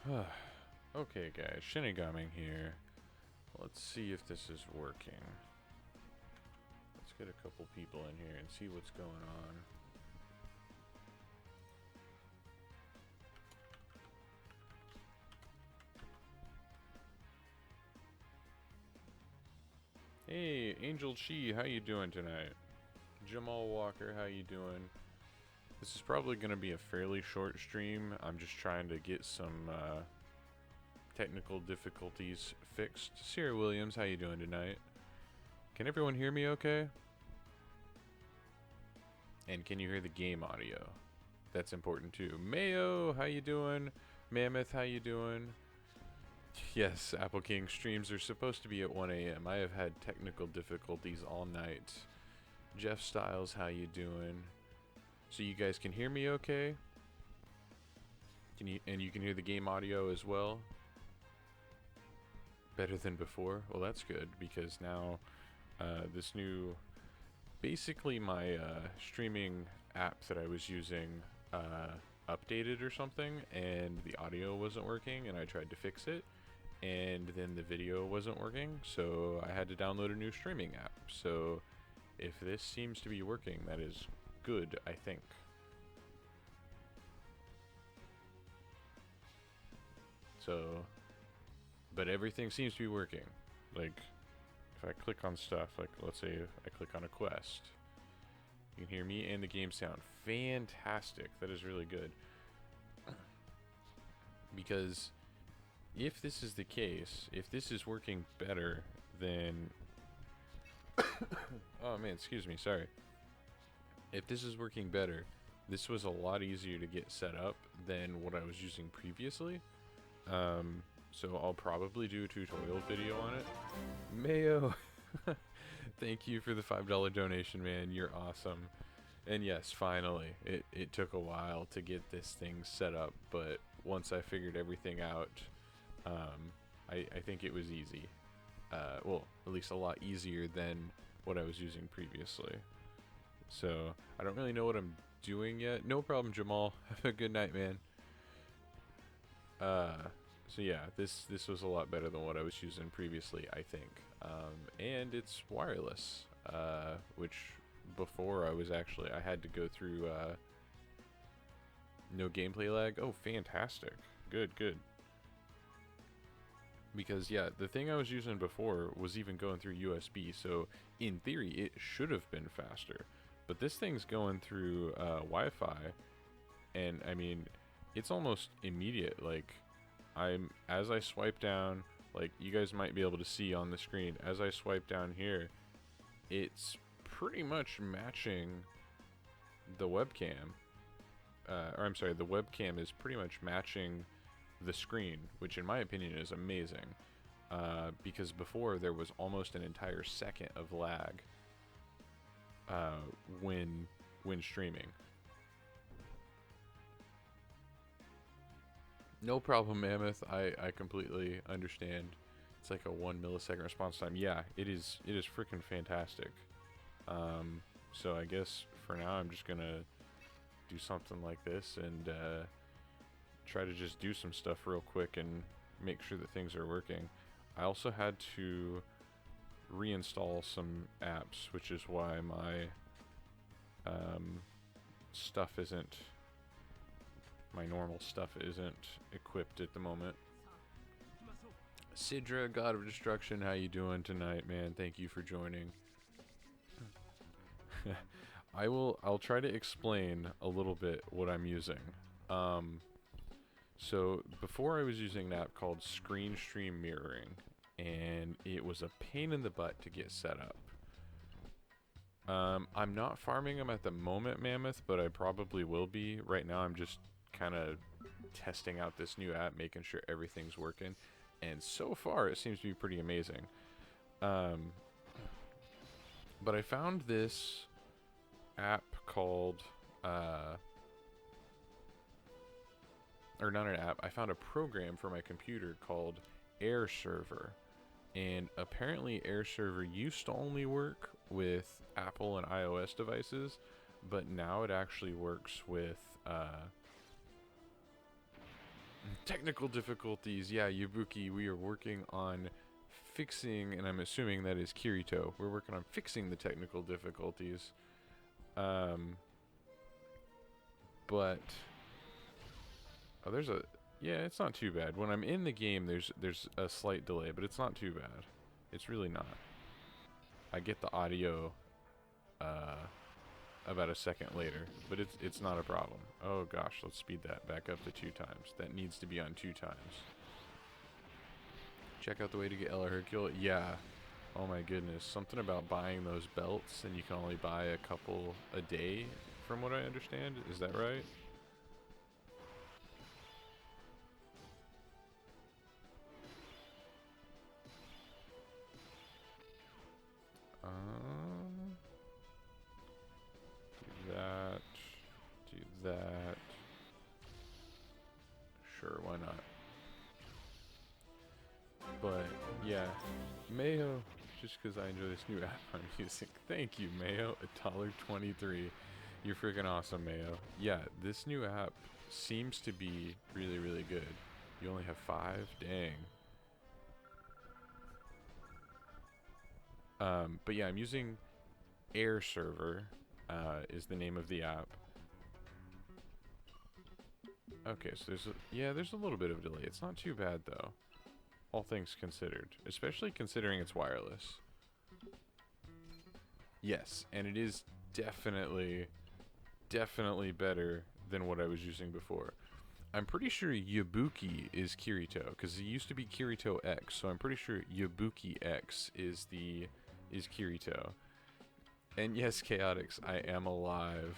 Okay, guys, ShinigamiNG here. Let's see if this is working. Let's get a couple people in here and see what's going on. Hey, Angel Chi, how you doing tonight? Jamal Walker, how you doing? This is probably going to be a fairly short stream. I'm just trying to get some technical difficulties fixed. Sierra Williams, how you doing tonight? Can everyone hear me okay? And can you hear the game audio? That's important too. Mayo, how you doing? Mammoth, how you doing? Yes, Apple King streams are supposed to be at 1 a.m. I have had technical difficulties all night. Jeff Styles, how you doing? So you guys can hear me okay? And you can hear the game audio as well? Better than before? Well, that's good, because now this new... Basically my streaming app that I was using updated or something, and the audio wasn't working, and I tried to fix it, and then the video wasn't working, so I had to download a new streaming app. So if this seems to be working, that is good, I think. So, but everything seems to be working. Like, if I click on stuff, like let's say I click on a quest, you can hear me and the game sound fantastic. That is really good. Because if this is the case, if this is working better than... oh man, excuse me, sorry. If this is working better, this was a lot easier to get set up than what I was using previously. So I'll probably do a tutorial video on it. Mayo, thank you for the $5 donation, man. You're awesome. And yes, finally, it took a while to get this thing set up, but once I figured everything out, I think it was easy. Well, at least a lot easier than what I was using previously. So I don't really know what I'm doing yet. No problem, Jamal. Have a good night, man. So yeah, this was a lot better than what I was using previously, I think. And it's wireless, which before I had to go through no gameplay lag. Oh, fantastic. Good, good. Because yeah, the thing I was using before was even going through USB, so in theory it should have been faster. But this thing's going through Wi-Fi, and I mean, it's almost immediate. Like, as I swipe down, like you guys might be able to see on the screen, as I swipe down here, it's pretty much matching the webcam. Or I'm sorry, the webcam is pretty much matching the screen, which in my opinion is amazing. Because before there was almost an entire second of lag when streaming. No problem, Mammoth. I completely understand. It's like a 1 millisecond response time. Yeah, it is freaking fantastic. So I guess for now I'm just gonna do something like this and try to just do some stuff real quick and make sure that things are working. I also had to reinstall some apps, which is why my stuff isn't... my normal stuff isn't equipped at the moment. Sidra, God of Destruction, how you doing tonight, man? Thank you for joining. I'll try to explain a little bit what I'm using. So before I was using an app called Screen Stream Mirroring, and it was a pain in the butt to get set up. I'm not farming them at the moment, Mammoth, but I probably will be. Right now I'm just kind of testing out this new app, making sure everything's working, and so far it seems to be pretty amazing. But I found this app called or not an app, I found a program for my computer called Air Server. And apparently Air Server used to only work with Apple and iOS devices, but now it actually works with Technical difficulties. Yeah, Yabuki, we are working on fixing, and I'm assuming that is Kirito. We're working on fixing the technical difficulties. But oh, there's a yeah, it's not too bad. When I'm in the game, there's a slight delay, but it's not too bad. It's really not. I get the audio about a second later, but it's not a problem. Oh gosh, let's speed that back up to 2 times. That needs to be on 2 times. Check out the way to get Ella Hercule. Yeah. Oh my goodness. Something about buying those belts, and you can only buy a couple a day, from what I understand. Is that right? Do that. Do that. Sure, why not? But yeah, Mayo, just because I enjoy this new app I'm using. Thank you, Mayo. $1.23. You're freaking awesome, Mayo. Yeah, this new app seems to be really, really good. You only have 5? Dang. But yeah, I'm using Air Server, is the name of the app. Okay, so there's a little bit of a delay. It's not too bad though, all things considered, especially considering it's wireless. Yes, and it is definitely better than what I was using before. I'm pretty sure Yabuki is Kirito, because it used to be Kirito X, so I'm pretty sure Yabuki X is Kirito. And yes, Chaotix, I am alive.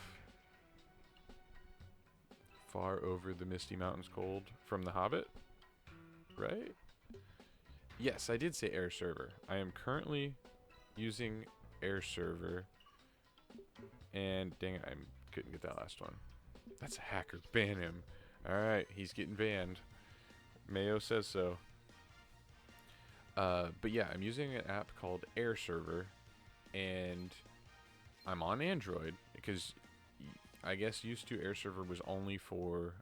Far over the misty mountains cold from The Hobbit, right? Yes, I did say Air Server. I am currently using Air Server, and dang it, I couldn't get that last one. That's a hacker. Ban him. Alright, he's getting banned. Mayo says so. But yeah, I'm using an app called Air Server, and I'm on Android, because I guess used to Air Server was only for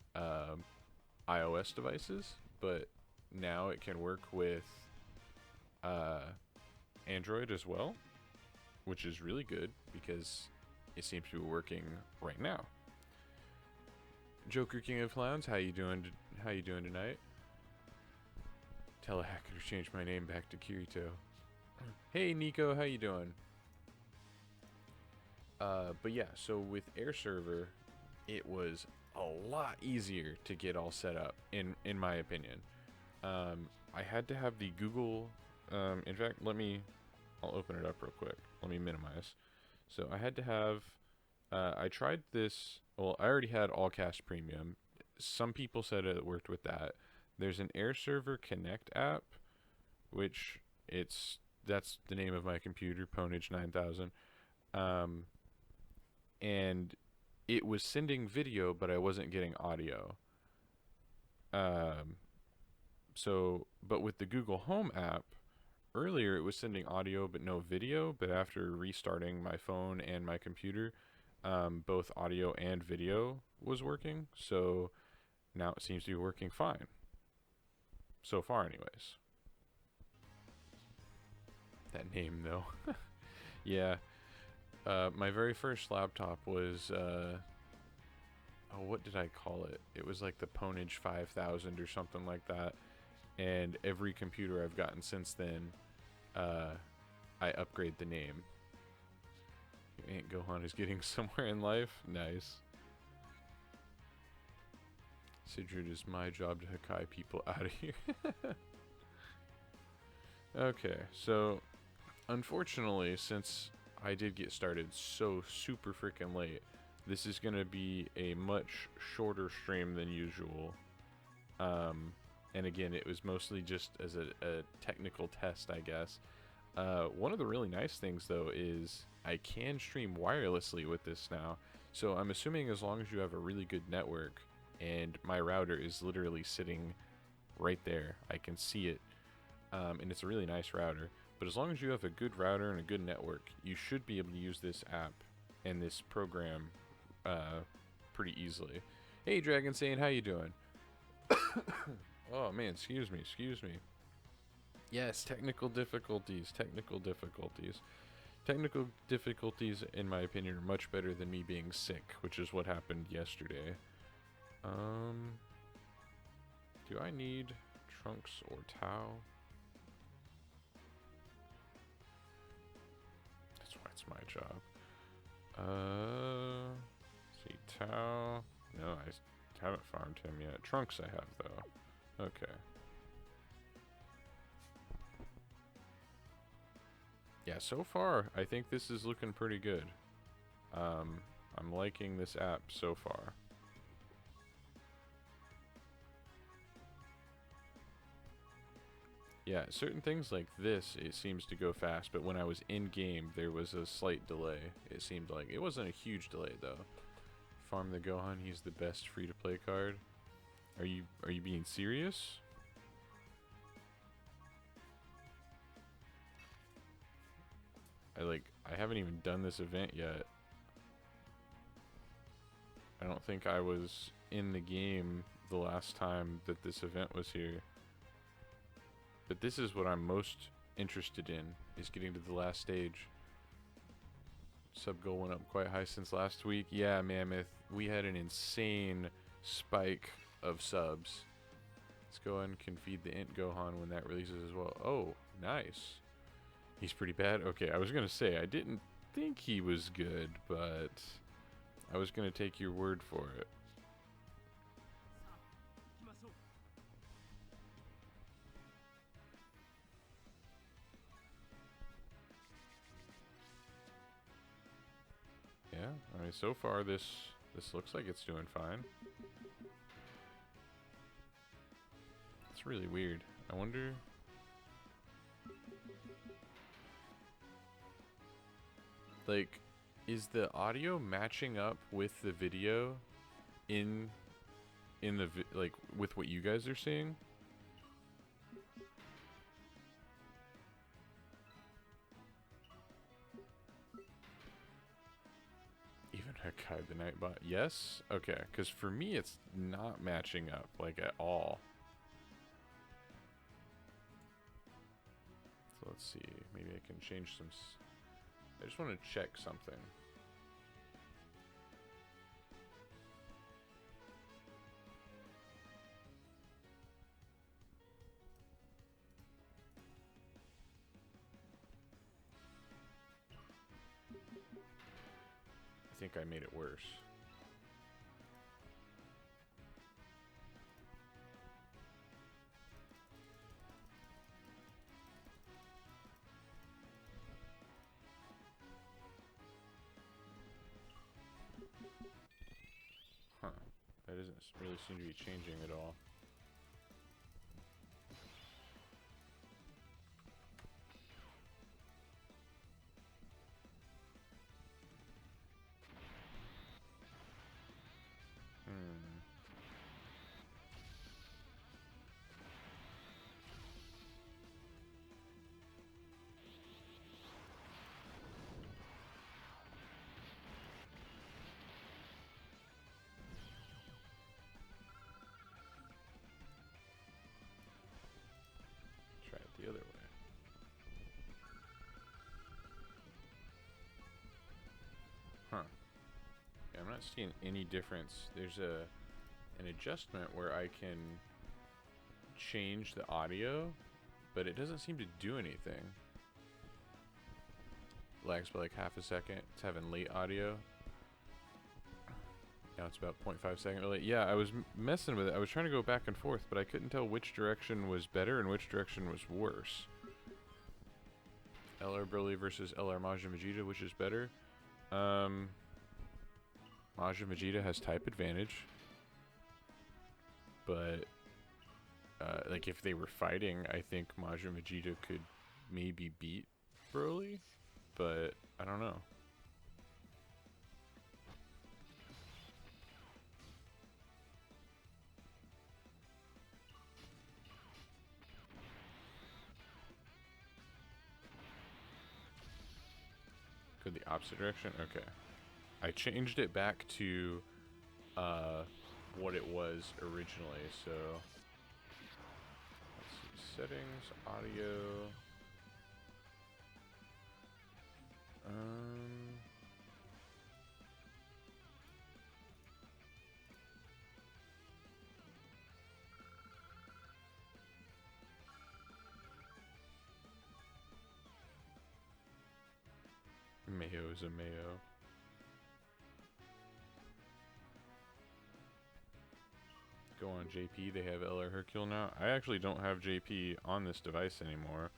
iOS devices, but now it can work with Android as well, which is really good because it seems to be working right now. Joker King of Clowns, how you doing? How you doing tonight? Telehacker changed my name back to Kirito. Hey Nico, how you doing? But yeah, so with Air Server, it was a lot easier to get all set up, in my opinion. I had to have the Google, in fact, I'll open it up real quick. Let me minimize. So I had to have, I tried this, well, I already had Allcast Premium. Some people said it worked with that. There's an Air Server Connect app, which that's the name of my computer, Ponage 9000. And it was sending video, but I wasn't getting audio. But with the Google Home app, earlier it was sending audio but no video, but after restarting my phone and my computer, both audio and video was working, so now it seems to be working fine. So far, anyways. That name, though. Yeah. My very first laptop was, oh, what did I call it? It was like the Ponage 5000 or something like that. And every computer I've gotten since then, I upgrade the name. Aunt Gohan is getting somewhere in life. Nice. Sigrid, is my job to Hakai people out of here. Okay, so unfortunately, since I did get started so super freaking late, this is going to be a much shorter stream than usual. And again, it was mostly just as a technical test, I guess. One of the really nice things, though, is I can stream wirelessly with this now. So I'm assuming as long as you have a really good network, and my router is literally sitting right there, I can see it, and it's a really nice router. But as long as you have a good router and a good network, you should be able to use this app and this program pretty easily. Hey, Dragon Sane, how you doing? Oh man, excuse me, excuse me. Yes, technical difficulties, technical difficulties. Technical difficulties, in my opinion, are much better than me being sick, which is what happened yesterday. Do I need trunks or towel? That's my job. See, towel. No, I haven't farmed him yet. Trunks I have, though. Okay. Yeah, so far, I think this is looking pretty good. I'm liking this app so far. Yeah, certain things like this, it seems to go fast, but when I was in-game, there was a slight delay. It seemed like. It wasn't a huge delay, though. Farm the Gohan, he's the best free-to-play card. Are you being serious? I haven't even done this event yet. I don't think I was in the game the last time that this event was here. But this is what I'm most interested in, is getting to the last stage. Sub goal went up quite high since last week. Yeah, Mammoth, we had an insane spike of subs. Let's go and can feed the Int Gohan when that releases as well. Oh, nice. He's pretty bad? Okay, I was going to say, I didn't think he was good, but I was going to take your word for it. Yeah, I mean, so far this looks like it's doing fine. It's really weird. I wonder... Like, is the audio matching up with the video in the like with what you guys are seeing? Even Hakai the Nightbot. Yes? Okay, because for me it's not matching up like at all. So let's see. Maybe I can change some. I just want to check something. I think I made it worse. Huh. That doesn't really seem to be changing at all. Try it the other way. Huh. Yeah, I'm not seeing any difference. There's an adjustment where I can change the audio, but it doesn't seem to do anything. Lags by like half a second. It's having late audio. Now it's about 0.5 second late. Yeah, I was messing with it. I was trying to go back and forth, but I couldn't tell which direction was better and which direction was worse. LR Broly versus LR Majin Vegeta, which is better? Majin Vegeta has type advantage. But, like, if they were fighting, I think Majin Vegeta could maybe beat Broly. But, I don't know. Go the opposite direction? Okay. I changed it back to what it was originally. So let's see, settings, audio. Mayo is a mayo. Go on JP, they have LR Hercule now. I actually don't have JP on this device anymore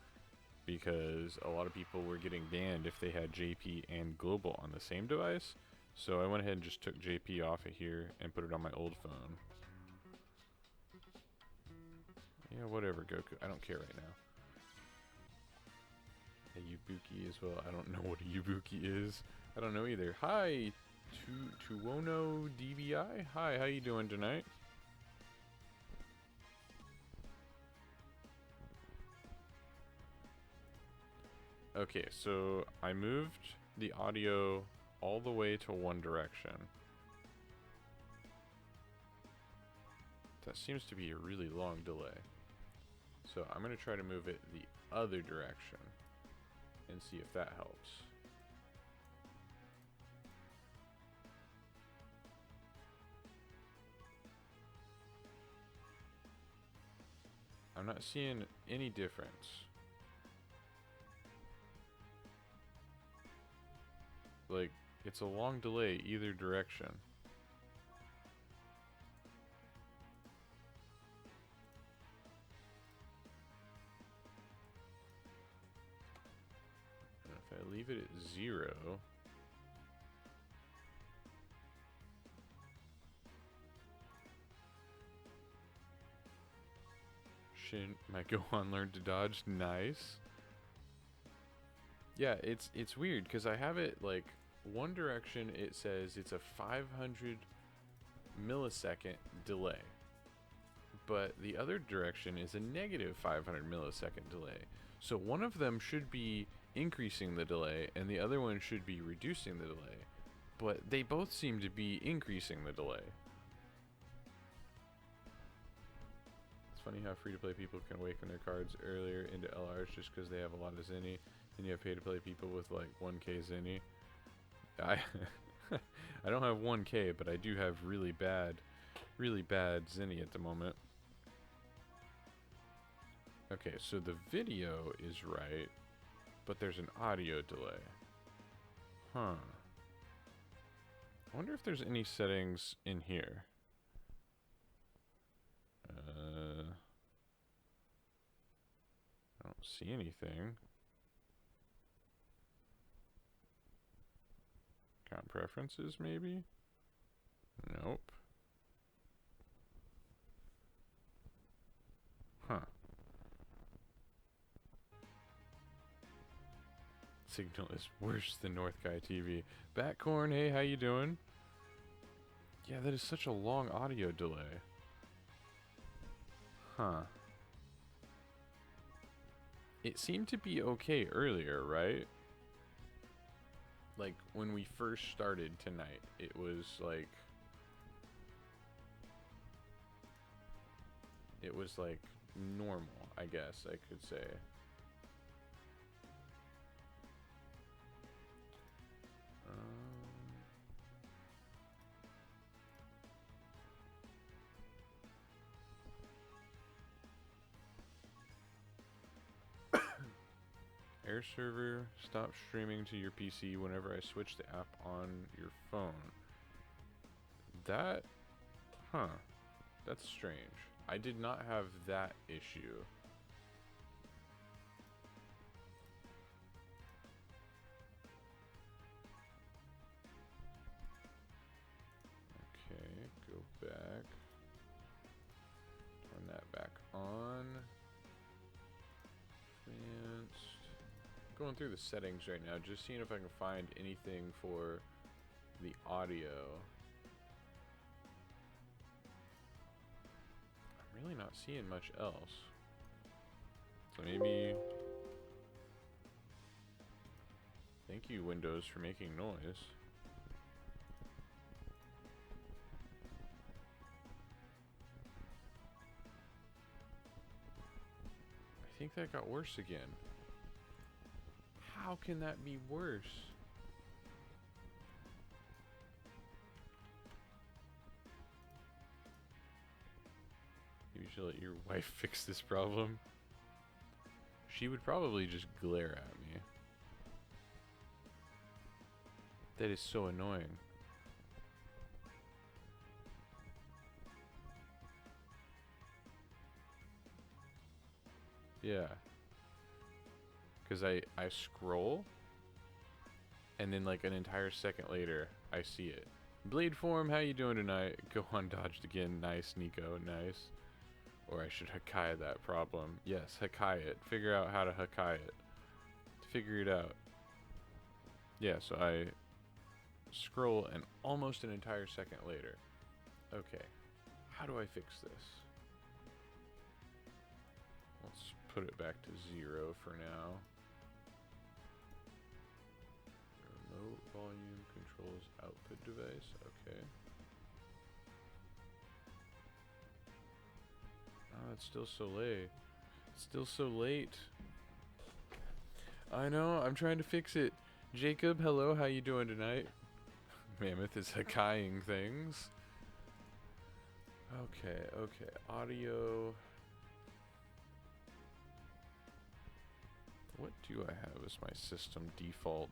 because a lot of people were getting banned if they had JP and Global on the same device. So I went ahead and just took JP off of here and put it on my old phone. Yeah, whatever, Goku. I don't care right now. A Yubuki as well. I don't know what a Yubuki is. I don't know either. Hi, Tuono DBI. Hi, how you doing tonight? Okay, so I moved the audio all the way to one direction. That seems to be a really long delay. So I'm going to try to move it the other direction and see if that helps. I'm not seeing any difference. Like, it's a long delay either direction. And if I leave it at 0, my Gohan learned to dodge. Nice. Yeah, it's weird because I have it like one direction. It says it's a 500 millisecond delay, but the other direction is a negative 500 millisecond delay. So one of them should be increasing the delay, and the other one should be reducing the delay. But they both seem to be increasing the delay. Funny how free-to-play people can awaken their cards earlier into LRs just because they have a lot of Zinni, and you have pay-to-play people with like 1k Zinni. I don't have 1k, but I do have really bad Zinni at the moment. Okay, so the video is right, but there's an audio delay. Huh. I wonder if there's any settings in here. I don't see anything. Account preferences, maybe? Nope. Huh. Signal is worse than North Guy TV. Batcorn, hey, how you doing? Yeah, that is such a long audio delay. Huh. It seemed to be okay earlier, right? Like, when we first started tonight, it was like... It was like normal, I guess I could say. Air server, stop streaming to your PC whenever I switch the app on your phone. That, huh, that's strange. I did not have that issue. Okay, go back. Turn that back on. Advanced. Going through the settings right now, just seeing if I can find anything for the audio. I'm really not seeing much else. So maybe... Thank you, Windows, for making noise. think that got worse again. How can that be worse? You should let your wife fix this problem. She would probably just glare at me. That is so annoying. Yeah. Because I scroll, and then like an entire second later, I see it. Blade form, how you doing tonight? Go on, dodged again. Nice, Nico, nice. Or I should Hakai that problem. Yes, Hakai it. Figure out how to Hakai it. Figure it out. Yeah, so I scroll, and almost an entire second later. Okay, how do I fix this? Let's put it back to 0 for now. Remote volume controls output device. Okay. Oh, it's still so late. It's still so late. I know, I'm trying to fix it. Jacob, hello, how you doing tonight? Mammoth is Hakaiing things. Okay, okay. Audio. What do I have as my system default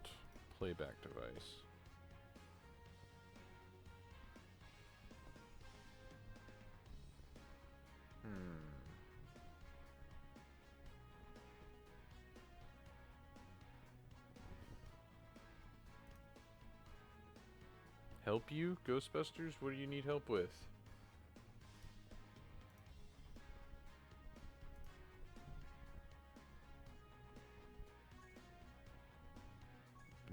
playback device? Help you, Ghostbusters? What do you need help with?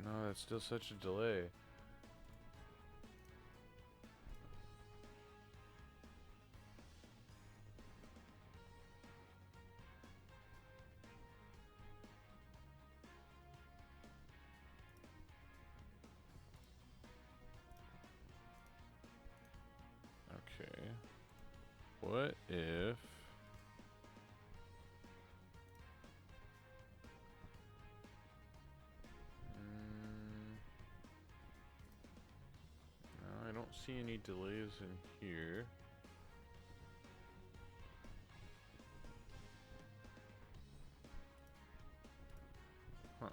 No, that's still such a delay. Okay. What if... No, I don't see any delays in here. Huh.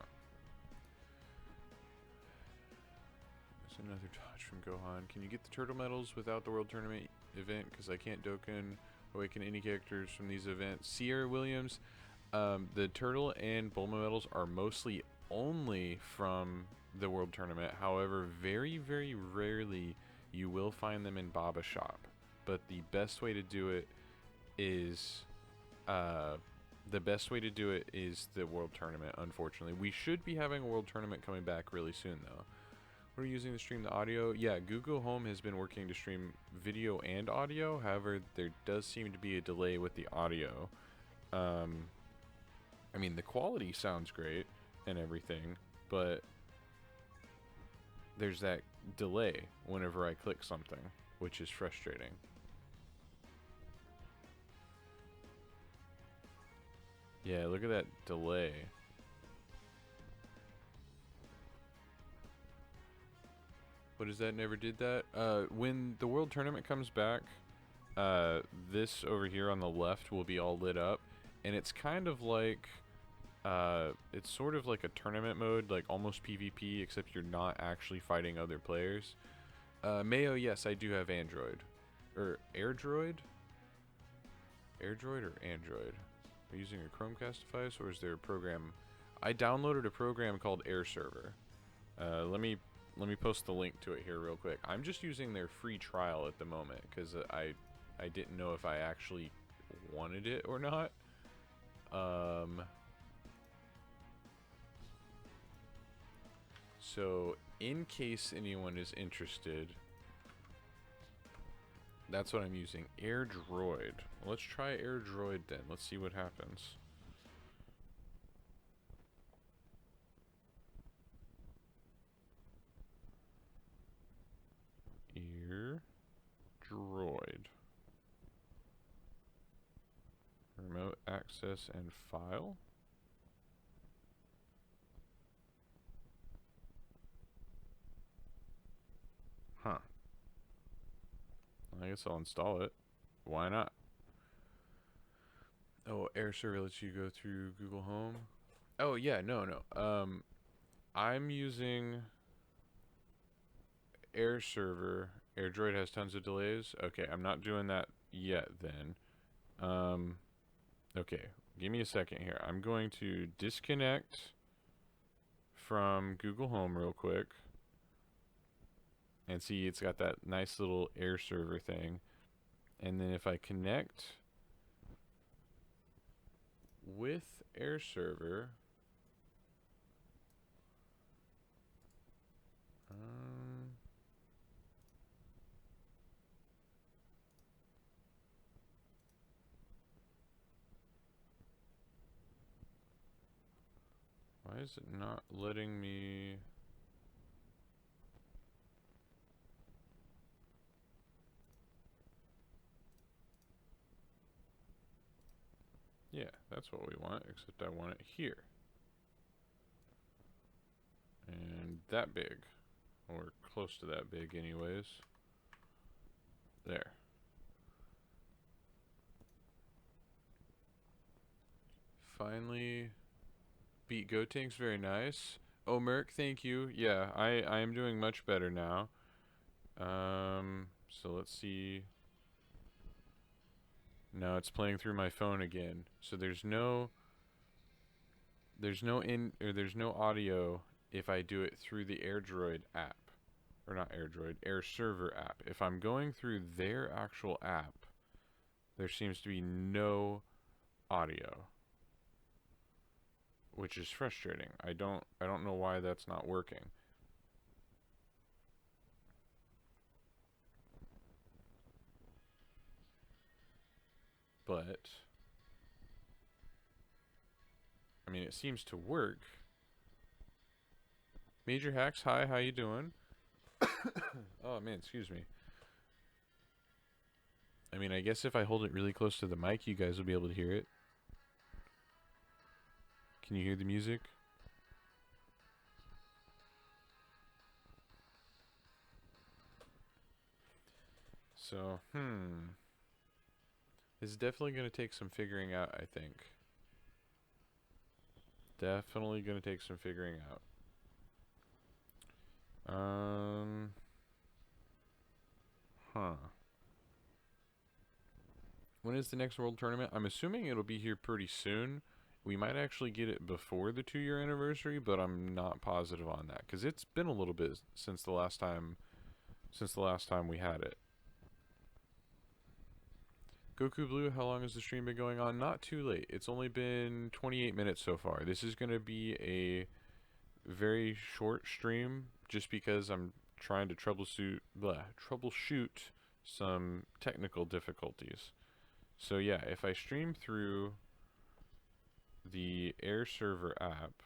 There's another dodge from Gohan. Can you get the turtle medals without the World Tournament event? Because I can't Dokkan awaken any characters from these events. Sierra Williams, the turtle and Bulma medals are mostly only from the World Tournament. However, very, very rarely you will find them in Baba Shop. But the best way to do it is the World Tournament, unfortunately. We should be having a World Tournament coming back really soon, though. What are you using to stream the audio? Yeah, Google Home has been working to stream video and audio. However, there does seem to be a delay with the audio. I mean, the quality sounds great and everything, but there's that delay whenever I click something, which is frustrating. Yeah, look at that delay. What is that? Never did that? When the World Tournament comes back, this over here on the left will be all lit up, and it's kind of like, it's sort of like a tournament mode, like almost PvP, except you're not actually fighting other players. Mayo, yes, I do have Android. Or AirDroid? AirDroid or Android? Are you using a Chromecast device, or is there a program? I downloaded a program called AirServer. Let me post the link to it here real quick. I'm just using their free trial at the moment because I didn't know if I actually wanted it or not. So in case anyone is interested, that's what I'm using. AirDroid. Let's try AirDroid then. Let's see what happens. AirDroid. Remote access and file. Huh. I guess I'll install it. Why not? Oh, Air Server lets you go through Google Home. Oh yeah, no. I'm using Air Server. AirDroid has tons of delays. Okay, I'm not doing that yet then. Okay, give me a second here. I'm going to disconnect from Google Home real quick. And see, it's got that nice little Air Server thing. And then if I connect with Air Server, why is it not letting me? Yeah, that's what we want, except I want it here. And that big. Or close to that big anyways. There. Finally beat Gotank's very nice. Oh, Merc, thank you. Yeah, I am doing much better now. So let's see. No, it's playing through my phone again. So there's no audio if I do it through the AirDroid app. Or not AirDroid, Air Server app. If I'm going through their actual app, there seems to be no audio, which is frustrating. I don't know why that's not working. But I mean, it seems to work. Major Hacks, hi, how you doing? Oh man, excuse me. I mean, I guess if I hold it really close to the mic, you guys will be able to hear it. Can you hear the music? So, This is definitely going to take some figuring out, I think. Definitely going to take some figuring out. When is the next World Tournament? I'm assuming it'll be here pretty soon. We might actually get it before the 2-year anniversary, but I'm not positive on that because it's been a little bit since the last time we had it. Goku Blue, how long has the stream been going on? Not too late. It's only been 28 minutes so far. This is going to be a very short stream just because I'm trying to troubleshoot some technical difficulties. So yeah, if I stream through the Air Server app,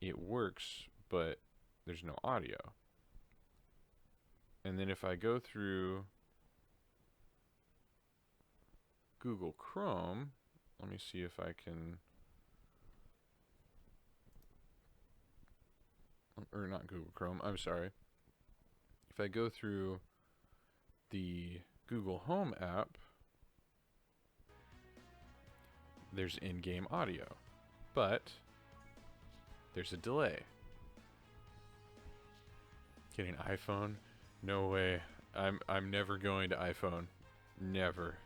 it works, but there's no audio. And then if I go through Google Chrome, let me see if I can, or not Google Chrome, I'm sorry. If I go through the Google Home app, there's in-game audio, but there's a delay. Getting iPhone? No way. I'm never going to iPhone. Never.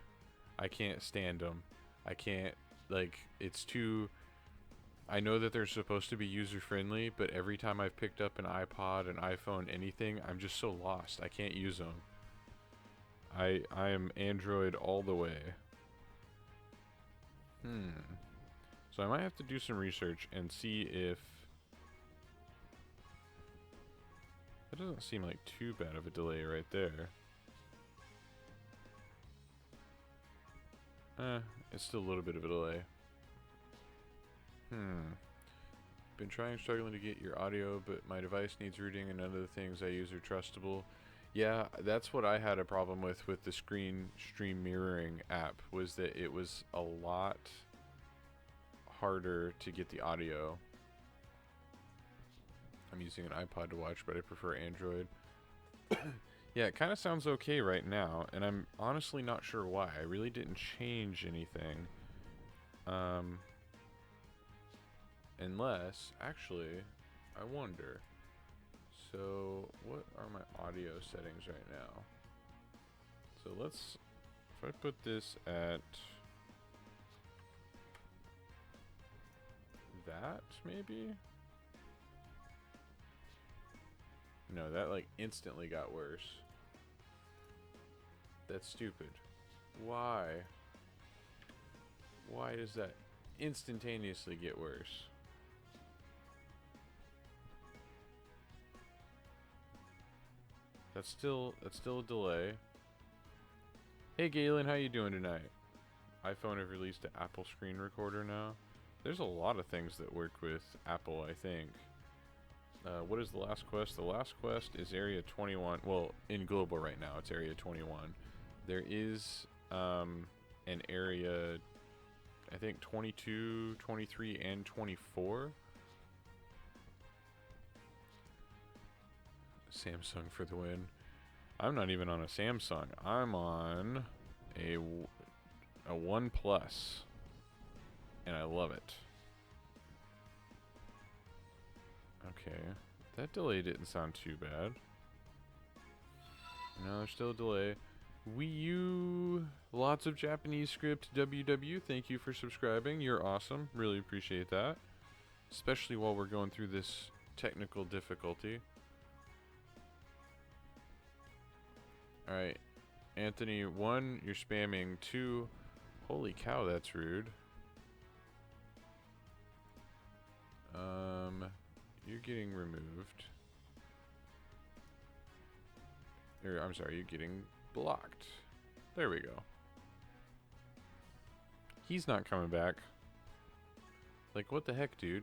I can't stand them. I can't, like, it's too, I know that they're supposed to be user-friendly, but every time I've picked up an iPod, an iPhone, anything, I'm just so lost. I can't use them. I am Android all the way. So I might have to do some research and see if, that doesn't seem like too bad of a delay right there. It's still a little bit of a delay. Been struggling to get your audio, but my device needs rooting and none of the things I use are trustable. Yeah, that's what I had a problem with the screen stream mirroring app, was that it was a lot harder to get the audio. I'm using an iPod to watch, but I prefer Android. Yeah, it kind of sounds okay right now, and I'm honestly not sure why. I really didn't change anything. Unless, actually, I wonder. So, what are my audio settings right now? So let's, if I put this at that, maybe? No, that like instantly got worse. That's stupid. Why? Why does that instantaneously get worse? That's still a delay. Hey Galen, how you doing tonight? iPhone have released an Apple screen recorder now. There's a lot of things that work with Apple, I think. What is the last quest? The last quest is Area 21. Well, in global right now, it's Area 21. There is an area, I think 22, 23, and 24. Samsung for the win. I'm not even on a Samsung. I'm on a OnePlus, and I love it. Okay, that delay didn't sound too bad. No, there's still a delay. Wii U, lots of Japanese script. WW, thank you for subscribing. You're awesome. Really appreciate that. Especially while we're going through this technical difficulty. Alright. Anthony, 1, you're spamming. 2, holy cow, that's rude. You're getting removed. I'm sorry, you're getting blocked. There we go. He's not coming back. Like, what the heck, dude?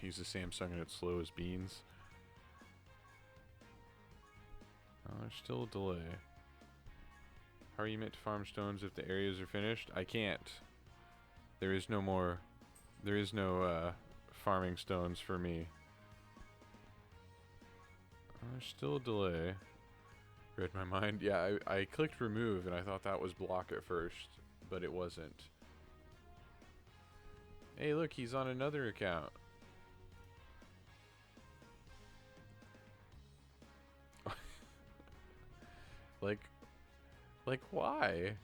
He's a Samsung and it's slow as beans. Oh, there's still a delay. How are you meant to farm stones if the areas are finished? I can't. There is no more. There is no farming stones for me. Oh, there's still a delay. Read my mind. Yeah, I clicked remove and I thought that was block at first, but it wasn't. Hey, look, he's on another account. Like why?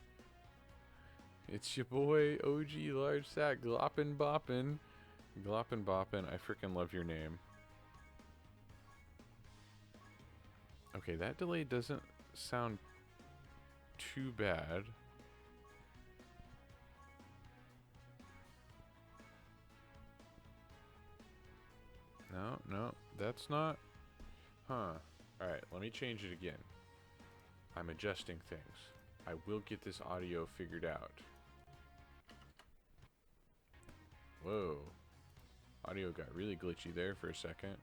It's your boy OG Large Sack Gloppin' Boppin'. Gloppin' Boppin'. I freaking love your name. Okay, that delay doesn't sound too bad. No, that's not. Huh. Alright, let me change it again. I'm adjusting things. I will get this audio figured out. Whoa. Audio got really glitchy there for a second.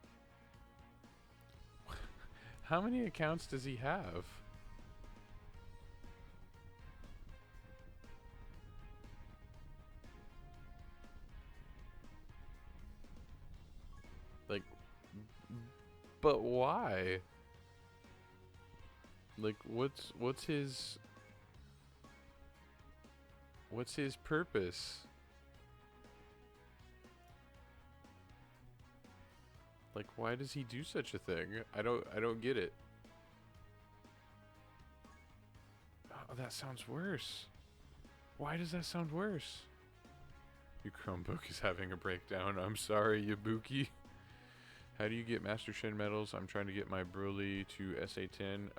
How many accounts does he have? Like, but why? Like, what's his purpose? Like, why does he do such a thing? I don't get it. Oh, that sounds worse. Why does that sound worse? Your Chromebook is having a breakdown. I'm sorry, Yabuki. How do you get Master Shin medals? I'm trying to get my Broly to SA10.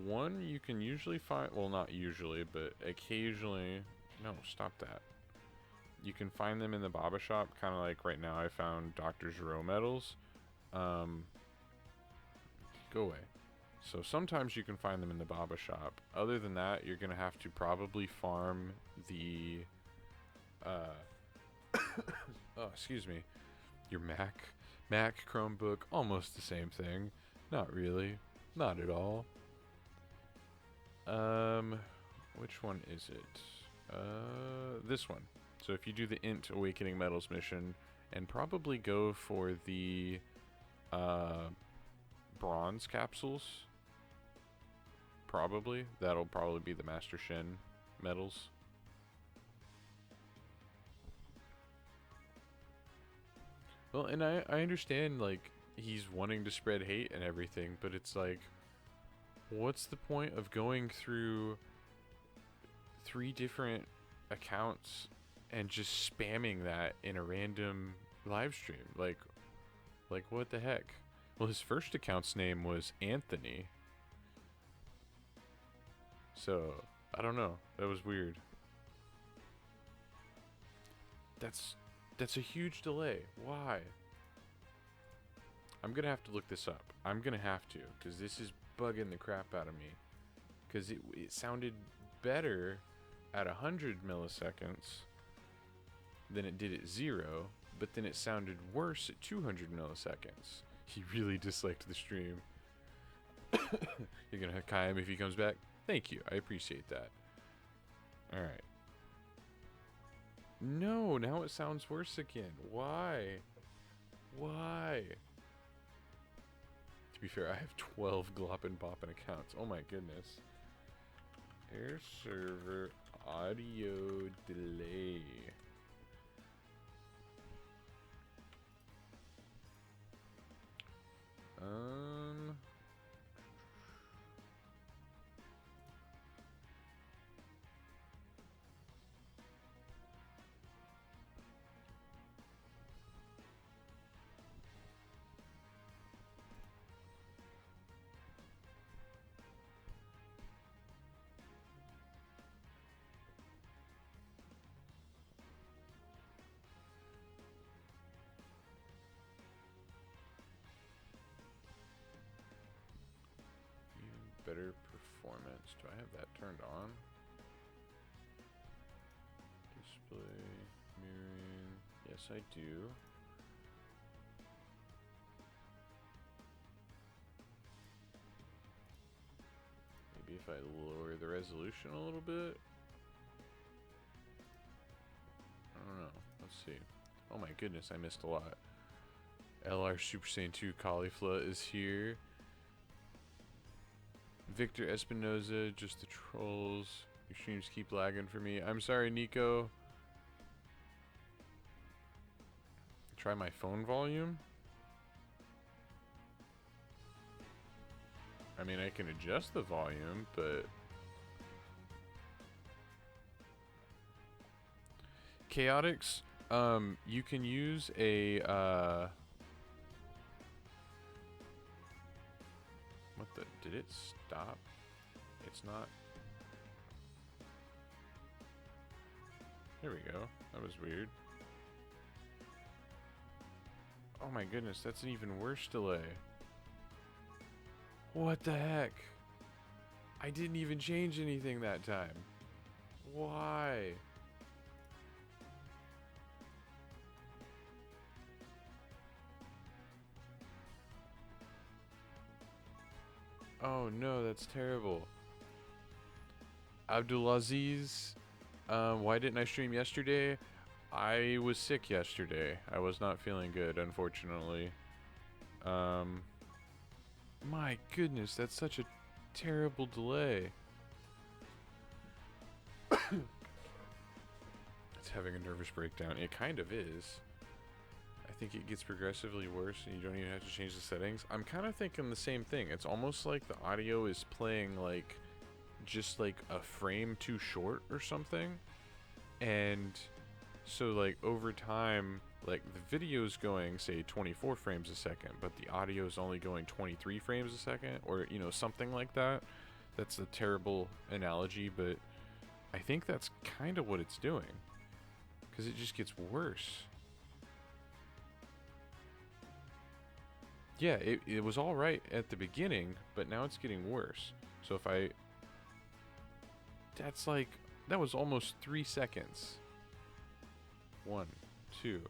One, you can usually find, well, not usually, but occasionally. No, stop that. You can find them in the Baba shop, kind of like right now I found Dr. Gero medals. Go away. So sometimes you can find them in the Baba shop. Other than that, you're going to have to probably farm the, oh, excuse me, your Mac. Mac, Chromebook, almost the same thing. Not really. Not at all. Which one is it? This one. So if you do the Int Awakening Metals mission, and probably go for the, bronze capsules. Probably. That'll probably be the Master Shin metals. Well, and I understand, like, he's wanting to spread hate and everything, but it's like, what's the point of going through 3 different accounts and just spamming that in a random live stream? Like what the heck? Well, his first account's name was Anthony. So, I don't know. That was weird. That's a huge delay. Why? I'm gonna have to look this up. I'm gonna have to, because this is bugging the crap out of me. Because it sounded better at 100 milliseconds than it did at 0, but then it sounded worse at 200 milliseconds. He really disliked the stream. You're gonna Kai him if he comes back? Thank you. I appreciate that. Alright. No, now it sounds worse again. Why? Why? To be fair, I have 12 Gloppin' Boppin' accounts. Oh my goodness. Air server audio delay. Better performance. Do I have that turned on? Display, mirroring. Yes, I do. Maybe if I lower the resolution a little bit? I don't know. Let's see. Oh my goodness, I missed a lot. LR Super Saiyan 2 Caulifla is here. Victor Espinoza, just the trolls. Your streams keep lagging for me. I'm sorry, Nico. Try my phone volume. I mean, I can adjust the volume, but... Chaotix, you can use a, What the... Did it stop? It's not... There we go. That was weird. Oh my goodness, that's an even worse delay. What the heck? I didn't even change anything that time. Why? Oh no, that's terrible. Abdulaziz, why didn't I stream yesterday? I was sick yesterday. I was not feeling good, unfortunately. My goodness, that's such a terrible delay. It's having a nervous breakdown. It kind of is. I think it gets progressively worse and you don't even have to change the settings. I'm kind of thinking the same thing. It's almost like the audio is playing like just like a frame too short or something. And so like over time, like the video's going say 24 frames a second, but the audio is only going 23 frames a second, or you know, something like that. That's a terrible analogy, but I think that's kind of what it's doing, because it just gets worse. Yeah, it was all right at the beginning, but now it's getting worse. So if I... That's like... That was almost 3 seconds. 1, 2...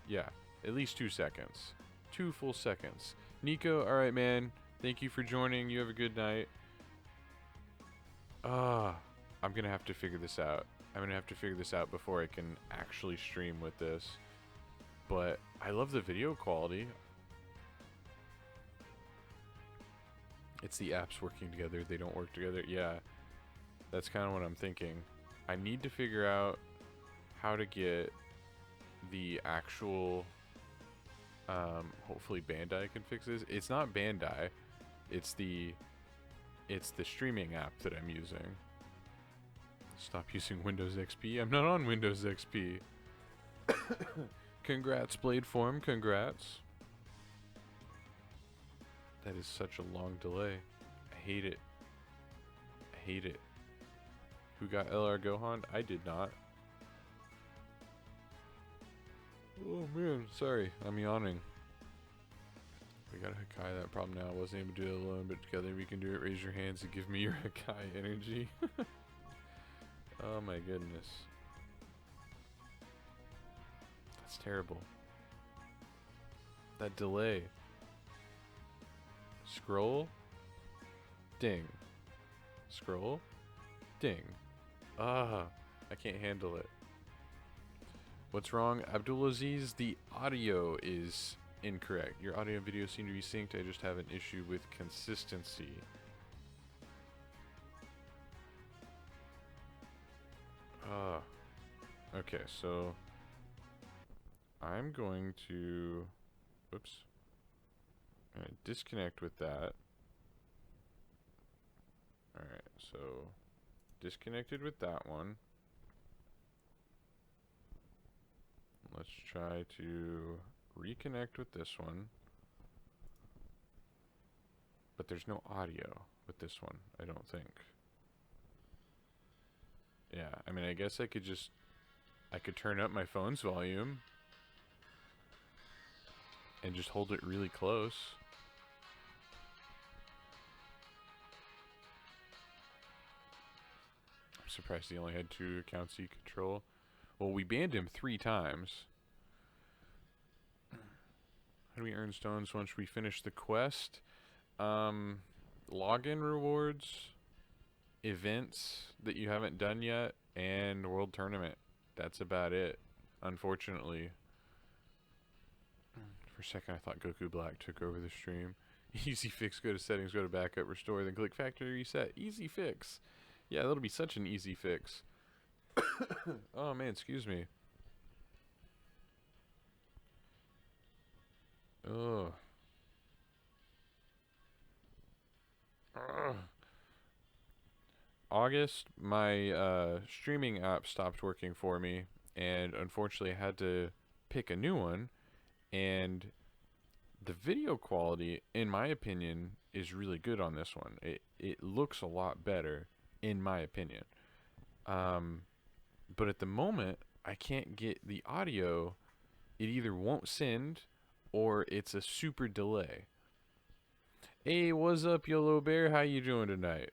Yeah, at least 2 seconds. 2 full seconds. Nico, alright, man. Thank you for joining. You have a good night. I'm gonna have to figure this out. I'm gonna have to figure this out before I can actually stream with this. But I love the video quality. It's the apps working together. They don't work together. Yeah, that's kind of what I'm thinking. I need to figure out how to get the actual... hopefully Bandai can fix this. It's not Bandai. It's the streaming app that I'm using. Stop using Windows XP. I'm not on Windows XP. Congrats, Bladeform. Congrats. That is such a long delay. I hate it. I hate it. Who got LR Gohan? I did not. Oh man, sorry. I'm yawning. We got a Hakai that problem now. I wasn't able to do it alone, but together we can do it. Raise your hands and give me your Hakai energy. Oh my goodness. That's terrible. That delay. Scroll. Ding. Scroll. Ding. I can't handle it. What's wrong? Abdulaziz, the audio is incorrect. Your audio and video seem to be synced. I just have an issue with consistency. Okay, so I'm going to, whoops, I'm gonna disconnect with that. Alright, so disconnected with that one. Let's try to reconnect with this one. But there's no audio with this one, I don't think. Yeah, I mean, I guess I could just, I could turn up my phone's volume and just hold it really close. I'm surprised he only had 2 accounts he could control. Well, we banned him 3 times. How do we earn stones once we finish the quest? Login rewards, events that you haven't done yet, and world tournament. That's about it, unfortunately. For a second I thought Goku Black took over the stream. Easy fix, go to settings, go to backup, restore, then click factory reset. Easy fix. Yeah, that'll be such an easy fix. Oh man, excuse me. Ugh. Ugh. August, my streaming app stopped working for me, and unfortunately I had to pick a new one, and the video quality, in my opinion, is really good on this one. It looks a lot better, in my opinion. But at the moment, I can't get the audio. It either won't send, or it's a super delay. Hey, what's up, YOLO Bear? How you doing tonight?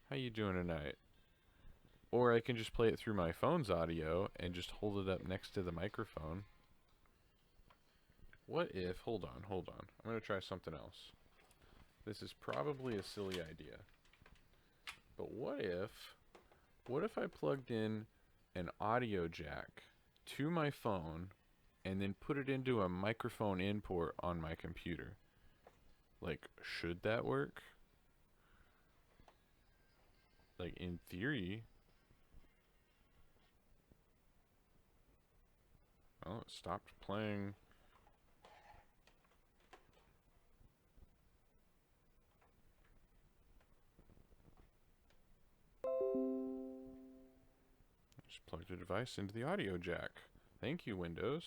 How you doing tonight? Or I can just play it through my phone's audio and just hold it up next to the microphone. What if, hold on. I'm going to try something else. This is probably a silly idea. But what if I plugged in an audio jack to my phone and then put it into a microphone in port on my computer? Like, should that work? Like, in theory. Oh, it stopped playing. Just plugged the device into the audio jack. Thank you, Windows.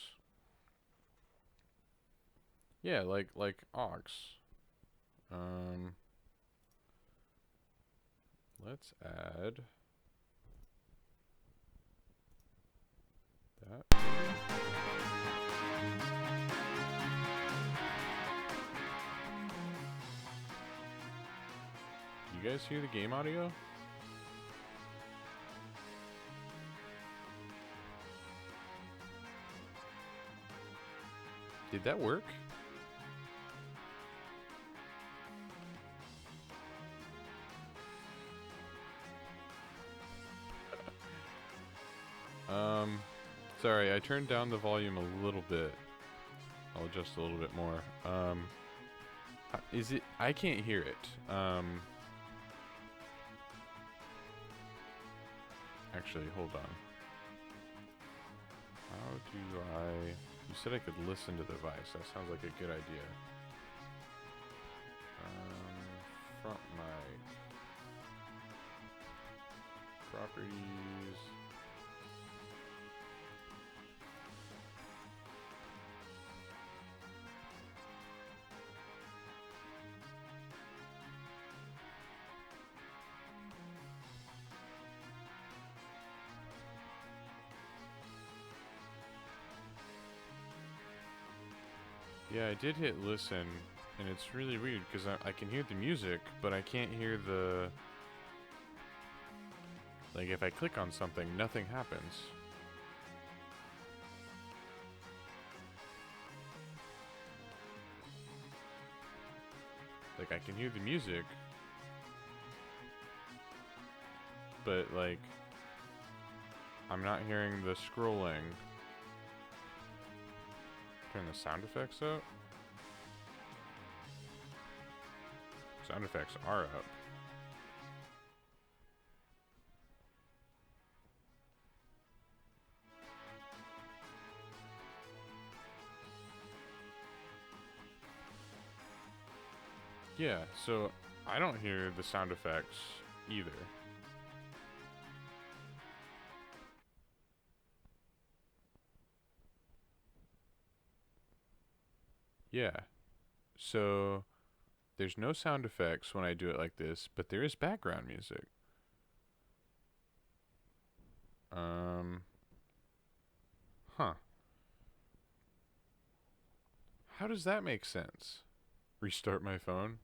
Yeah, like aux. Let's add that. You guys hear the game audio? Did that work? Sorry, I turned down the volume a little bit. I'll adjust a little bit more. Is it? I can't hear it. Actually, hold on. How do I... You said I could listen to the device. That sounds like a good idea. Front mic. Properties. Yeah, I did hit listen, and it's really weird because I can hear the music, but I can't hear the... Like, if I click on something, nothing happens. Like, I can hear the music, but, like, I'm not hearing the scrolling. Turn the sound effects up. Sound effects are up. Yeah, so I don't hear the sound effects either. Yeah, so there's no sound effects when I do it like this, but there is background music. Huh. How does that make sense? Restart my phone?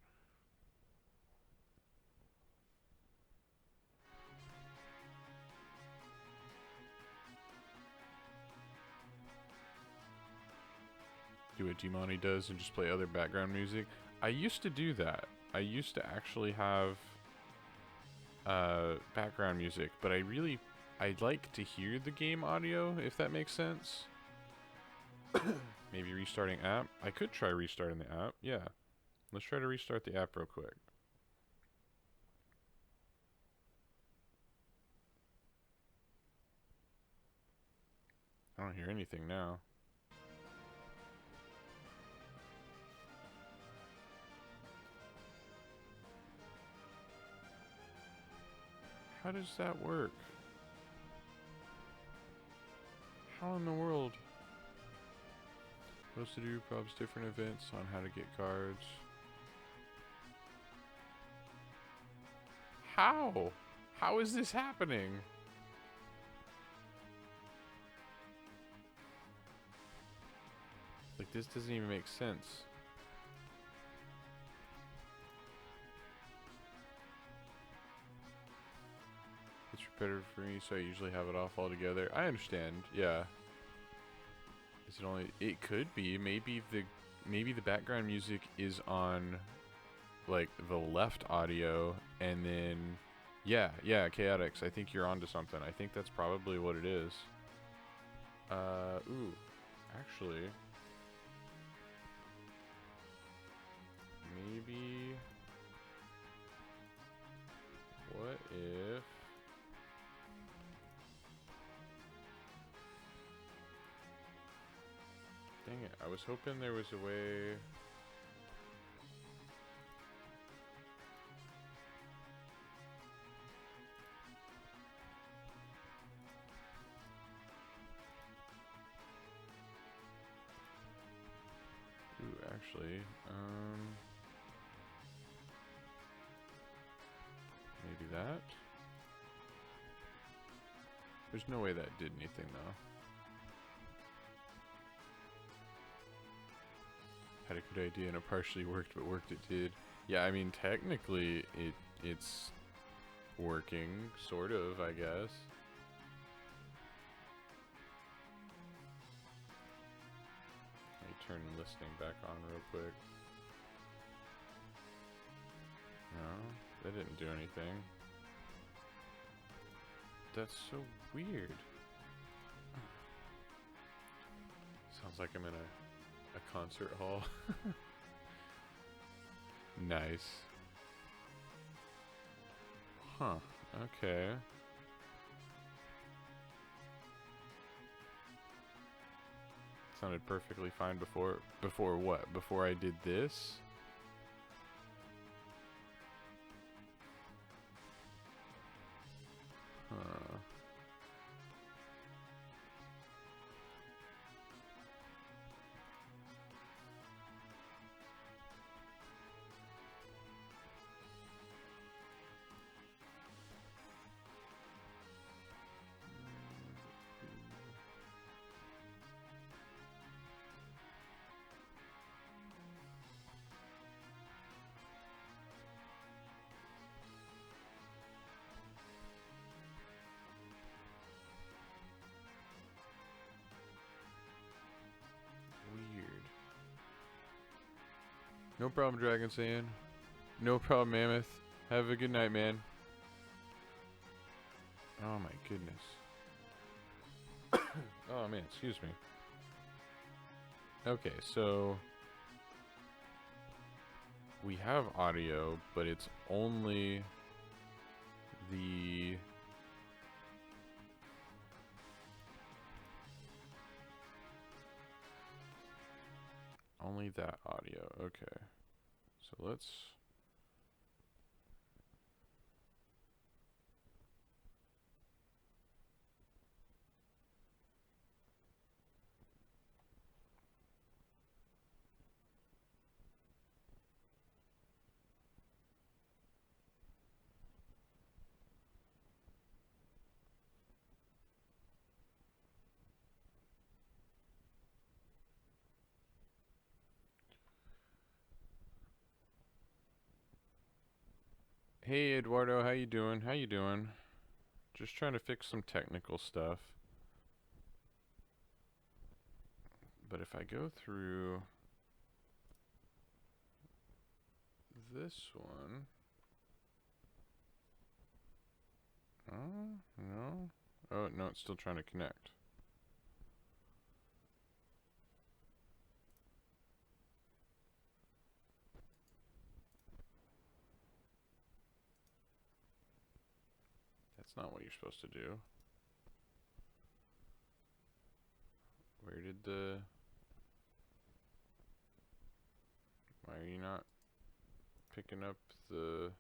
Do what Dimani does and just play other background music? I used to do that. I used to actually have background music, but I'd like to hear the game audio, if that makes sense. Maybe restarting app? I could try restarting the app, yeah. Let's try to restart the app real quick. I don't hear anything now. How does that work? How in the world? Supposed to do probs different events on how to get cards. How? How is this happening? Like, this doesn't even make sense. It's repetitive for me, so I usually have it off altogether. I understand, yeah. Is it only... It could be. Maybe the background music is on, like, the left audio, and then... Yeah, Chaotix, I think you're onto something. I think that's probably what it is. Ooh. Actually... Maybe... What if... Dang it, I was hoping there was a way... Ooh, actually, maybe that? There's no way that did anything, though. Had a good idea and it partially worked, but worked it did. Yeah, I mean, technically, it's working, sort of, I guess. Let me turn listening back on real quick. No, that didn't do anything. That's so weird. Sounds like I'm in a concert hall. Nice. Huh. Okay. Sounded perfectly fine before. Before what? Before I did this? Huh. Weird. No problem, Dragon Saiyan. No problem, Mammoth. Have a good night, man. Oh my goodness. Oh man, excuse me. Okay, so we have audio, but it's only the that audio. Okay. So let's Hey Eduardo, how you doing? How you doing? Just trying to fix some technical stuff. But if I go through this one, no. Oh, no, it's still trying to connect. That's not what you're supposed to do. Where did the... Why are you not picking up the...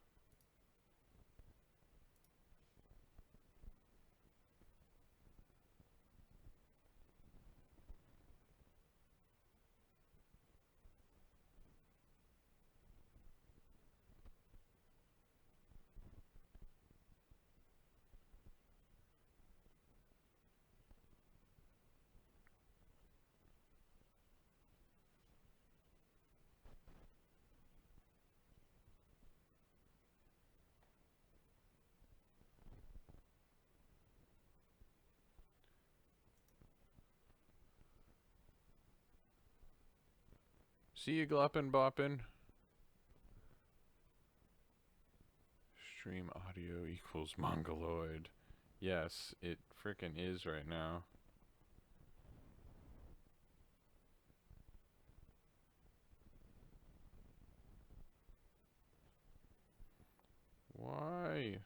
See you gloppin' boppin'. Stream audio equals mongoloid. Yes, it frickin' is right now. Why?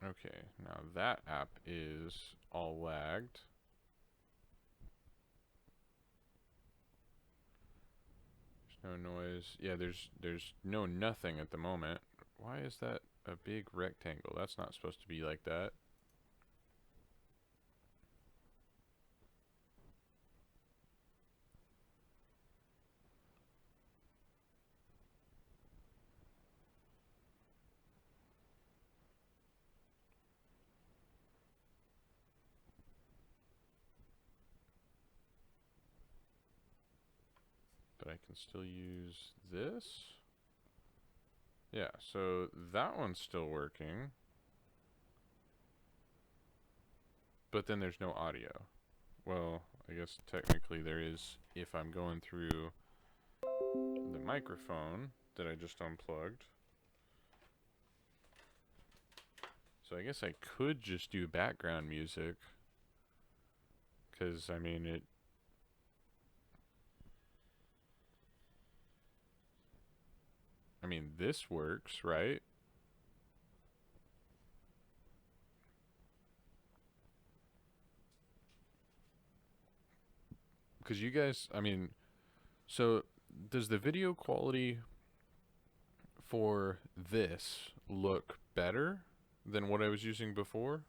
Okay, now that app is all lagged. There's no noise. Yeah, there's no nothing at the moment. Why is that a big rectangle? That's not supposed to be like that. But I can still use this. Yeah, so that one's still working. But then there's no audio. Well, I guess technically there is if I'm going through the microphone that I just unplugged. So I guess I could just do background music. Because, I mean, I mean, this works, right? Because you guys, I mean, so does the video quality for this look better than what I was using before?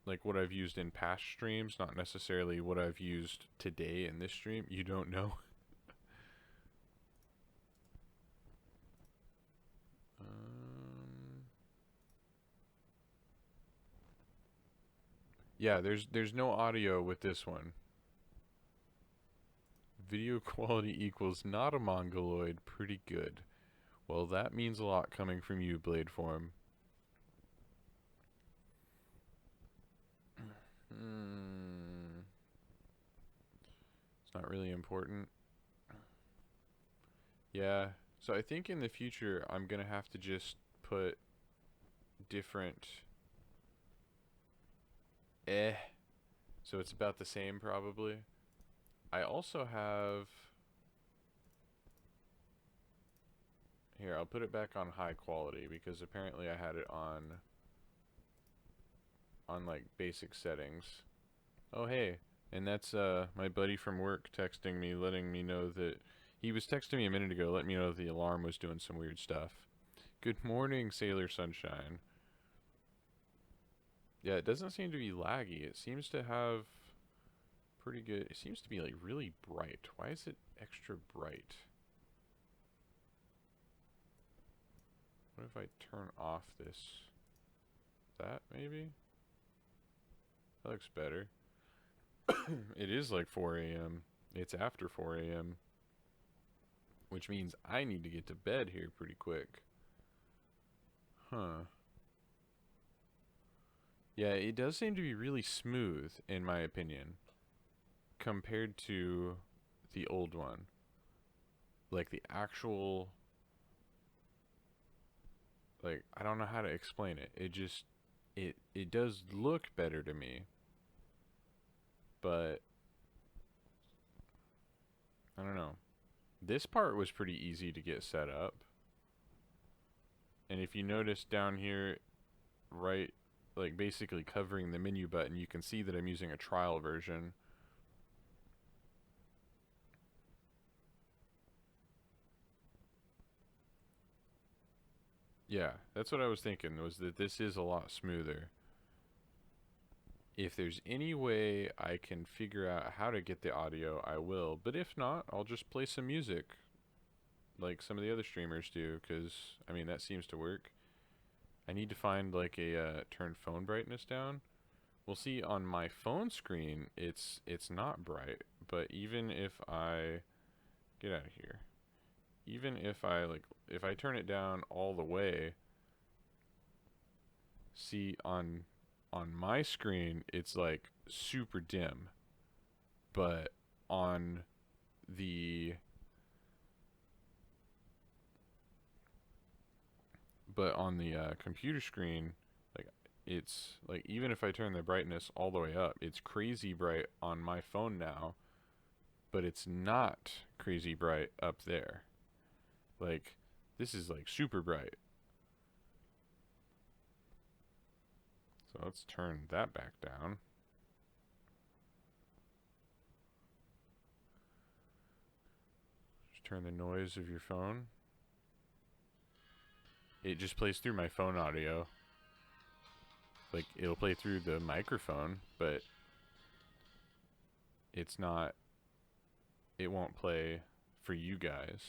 Like what I've used in past streams, not necessarily what I've used today in this stream. You don't know. Yeah, there's no audio with this one. Video quality equals not a mongoloid. Pretty good. Well, that means a lot coming from you, Bladeform. It's not really important. Yeah, so I think in the future I'm gonna have to just put different so it's about the same probably. I also have here, I'll put it back on high quality because apparently I had it on like basic settings. Oh hey, and that's my buddy from work texting me, letting me know that he was texting me a minute ago, letting me know the alarm was doing some weird stuff. Good morning, Sailor Sunshine. Yeah, it doesn't seem to be laggy. It seems to have pretty good. It seems to be like really bright. Why is it extra bright? What if I turn off this? That maybe? That looks better. It is like 4 a.m. It's after 4 a.m. Which means I need to get to bed here pretty quick. Huh. Yeah, it does seem to be really smooth, in my opinion, compared to the old one. Like the actual, like, I don't know how to explain it. It just, it does look better to me. But, I don't know. This part was pretty easy to get set up. And if you notice down here, right, like basically covering the menu button, you can see that I'm using a trial version. Yeah, that's what I was thinking, was that this is a lot smoother. If there's any way I can figure out how to get the audio, I will. But if not, I'll just play some music like some of the other streamers do, because, I mean, that seems to work. I need to find like a turn phone brightness down. We'll see on my phone screen, it's not bright, but even if I get out of here, even if I if I turn it down all the way, see on my screen it's like super dim, but on the computer screen, like it's like even if I turn the brightness all the way up, it's crazy bright on my phone now, but it's not crazy bright up there. Like this is like super bright. So let's turn that back down. Just turn the noise of your phone. It just plays through my phone audio. Like it'll play through the microphone, but it's not, it won't play for you guys.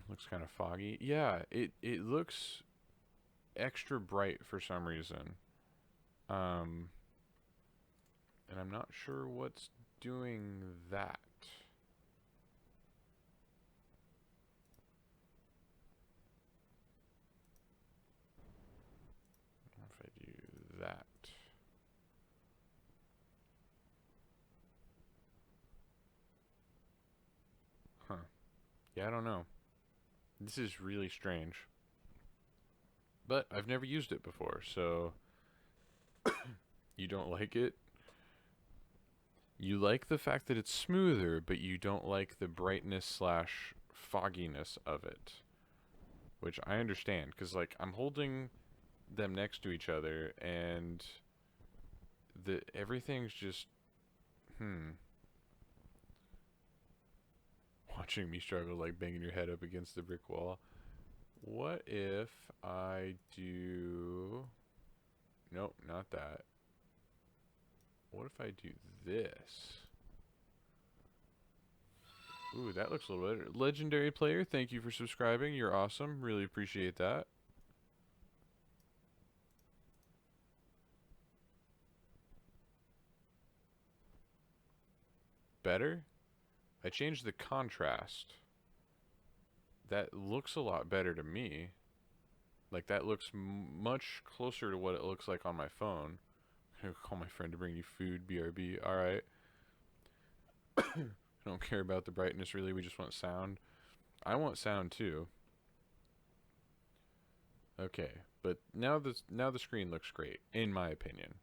Looks kind of foggy. Yeah, it looks extra bright for some reason. And I'm not sure what's doing that. If I do that. Huh. Yeah, I don't know. This is really strange. But I've never used it before, so you don't like it? You like the fact that it's smoother, but you don't like the brightness slash fogginess of it, which I understand because like I'm holding them next to each other and the everything's just watching me struggle like banging your head up against the brick wall. What if I do... Nope, not that. What if I do this? Ooh, that looks a little better. Legendary player, thank you for subscribing. You're awesome. Really appreciate that. Better? I changed the contrast. That looks a lot better to me. Like, that looks much closer to what it looks like on my phone. I'm gonna call my friend to bring you food, BRB. Alright. I don't care about the brightness, really. We just want sound. I want sound, too. Okay, but now the screen looks great, in my opinion.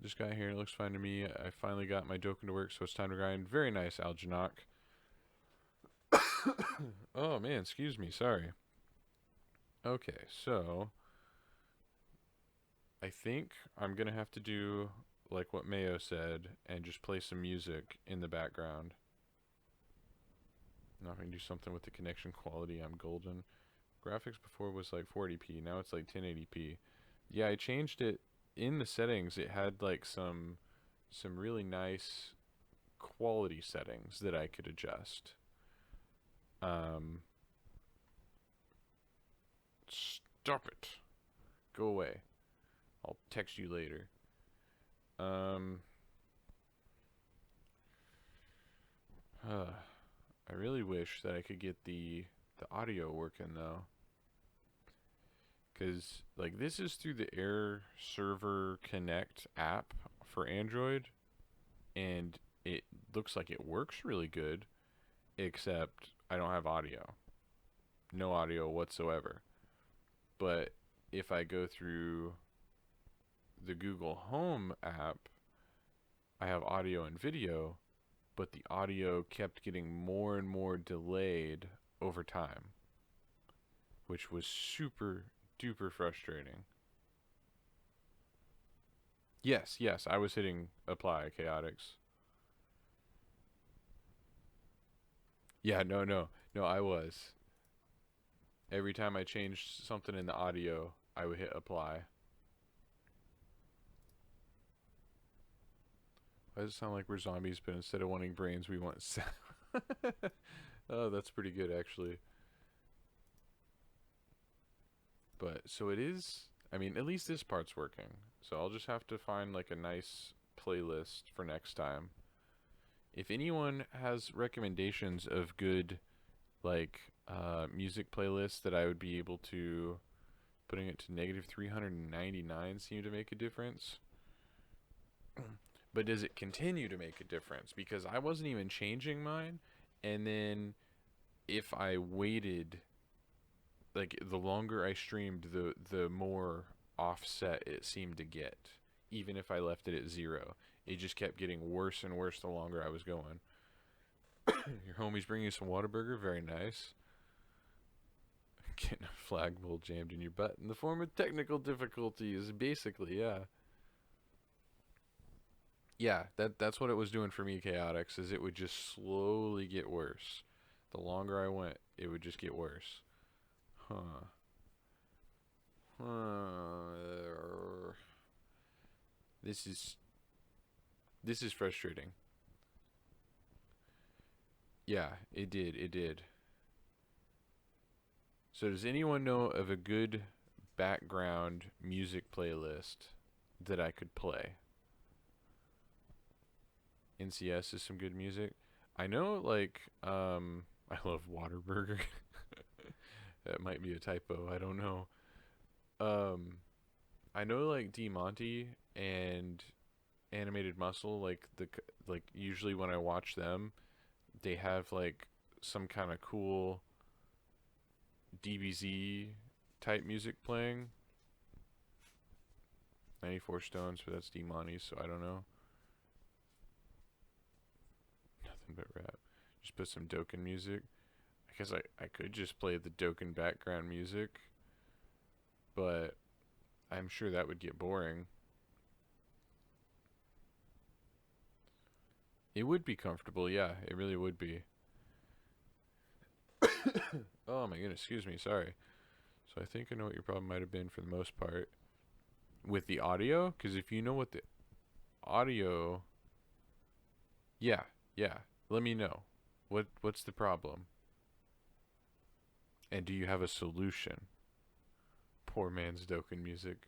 This guy here looks fine to me. I finally got my Dokkan to work, so it's time to grind. Very nice, Aljanok. Oh, man, excuse me. Sorry. Okay, so... I think I'm going to have to do like what Mayo said and just play some music in the background. Now if I can do something with the connection quality, I'm golden. Graphics before was like 40p, now it's like 1080p. Yeah, I changed it in the settings. It had like some really nice quality settings that I could adjust. Stop it. Go away. I'll text you later. I really wish that I could get the audio working though. Cause like this is through the Air Server Connect app for Android, and it looks like it works really good, except I don't have audio. No audio whatsoever. But if I go through the Google Home app, I have audio and video, but the audio kept getting more and more delayed over time, which was super duper frustrating. Yes, I was hitting apply, Chaotix. Yeah, no, I was. Every time I changed something in the audio, I would hit apply. Why does it sound like we're zombies, but instead of wanting brains, we want sound? Oh, that's pretty good, actually. But, so it is... I mean, at least this part's working. So I'll just have to find, like, a nice playlist for next time. If anyone has recommendations of good, like, music playlists that I would be able to... Putting it to negative 399 seem to make a difference. But does it continue to make a difference? Because I wasn't even changing mine, and then if I waited, like the longer I streamed, the more offset it seemed to get. Even if I left it at 0, it just kept getting worse and worse the longer I was going. Your homie's bringing you some Whataburger, very nice. Getting a flagpole jammed in your butt in the form of technical difficulties, basically, yeah. Yeah, that's what it was doing for me, Chaotix, is it would just slowly get worse. The longer I went, it would just get worse. Huh. This is frustrating. Yeah, it did. So does anyone know of a good background music playlist that I could play? NCS is some good music. I know, like, I love Whataburger. That might be a typo. I don't know. I know, like, D Monty and Animated Muscle. Like usually when I watch them, they have like some kind of cool DBZ type music playing. 94 Stones, but that's D Monty, so I don't know. nothing but rap. Just put some Dokkan music. I guess I could just play the Dokkan background music, but I'm sure that would get boring. It would be comfortable, yeah, it really would be. Oh my goodness, excuse me, sorry. So I think I know what your problem might have been for the most part with the audio, because if you know what the audio, yeah, yeah, let me know. What's the problem? And do you have a solution? Poor man's Dokkan music.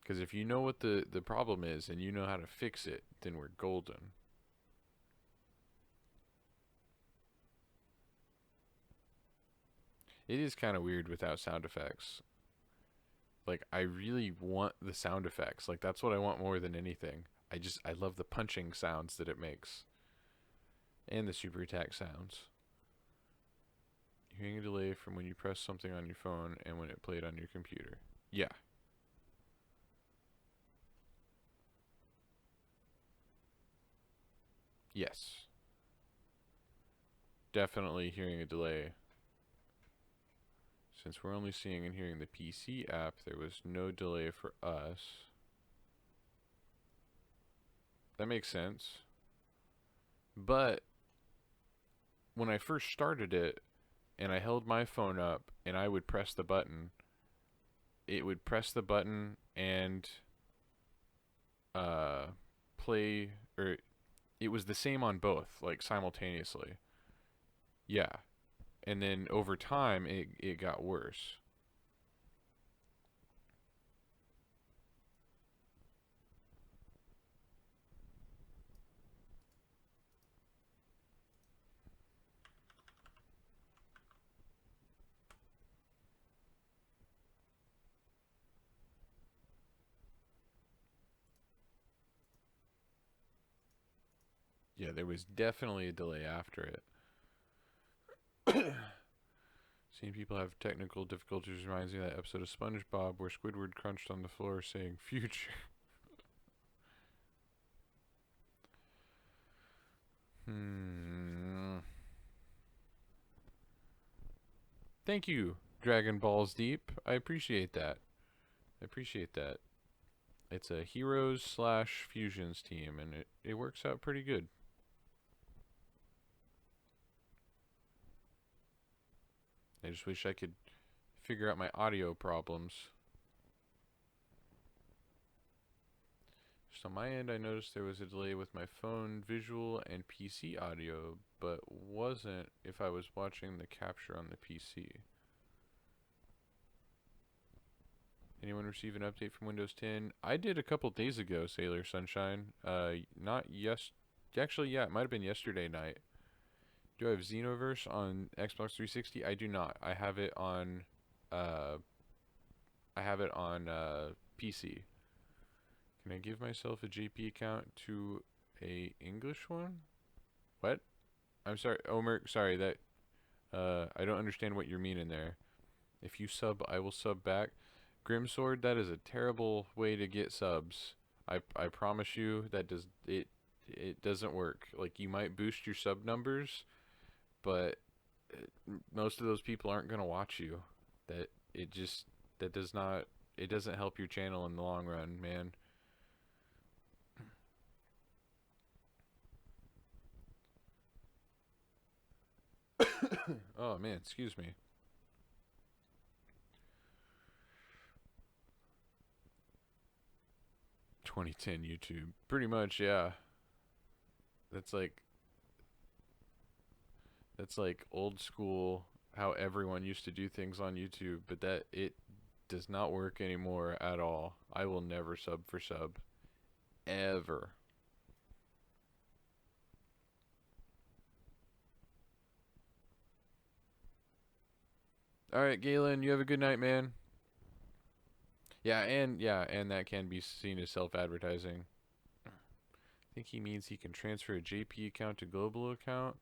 Because if you know what the problem is and you know how to fix it, then we're golden. It is kind of weird without sound effects. Like, I really want the sound effects. Like, that's what I want more than anything. I love the punching sounds that it makes. And the super attack sounds. You're hearing a delay from when you press something on your phone and when it played on your computer. Yeah. Yes. Definitely hearing a delay. Since we're only seeing and hearing the PC app, there was no delay for us. That makes sense. But when I first started it and I held my phone up and I would press the button, it would press the button and play, or it was the same on both, like simultaneously. Yeah. And then over time it got worse. Yeah, there was definitely a delay after it. Seeing people have technical difficulties reminds me of that episode of SpongeBob where Squidward crunched on the floor saying future. Thank you, Dragon Balls Deep. I appreciate that. I appreciate that. It's a heroes slash fusions team, and it works out pretty good. I just wish I could figure out my audio problems. Just on my end, I noticed there was a delay with my phone visual and PC audio, but wasn't if I was watching the capture on the PC. Anyone receive an update from Windows 10? I did a couple days ago, Sailor Sunshine. Not actually, yeah, it might have been yesterday night. Do I have Xenoverse on Xbox 360? I do not. I have it on, PC. Can I give myself a JP account to a English one? What? I'm sorry, Omer. Sorry, that. I don't understand what you're meaning there. If you sub, I will sub back. Grimsword, that is a terrible way to get subs. I promise you that it doesn't work. Like, you might boost your sub numbers, but most of those people aren't gonna watch you. That does not, it doesn't help your channel in the long run, man. Oh man, excuse me. 2010 YouTube. Pretty much, yeah. That's like old school how everyone used to do things on YouTube, but that it does not work anymore at all. I will never sub for sub ever. All right, Galen, you have a good night, man. Yeah, and that can be seen as self-advertising. I think he means he can transfer a JP account to global account.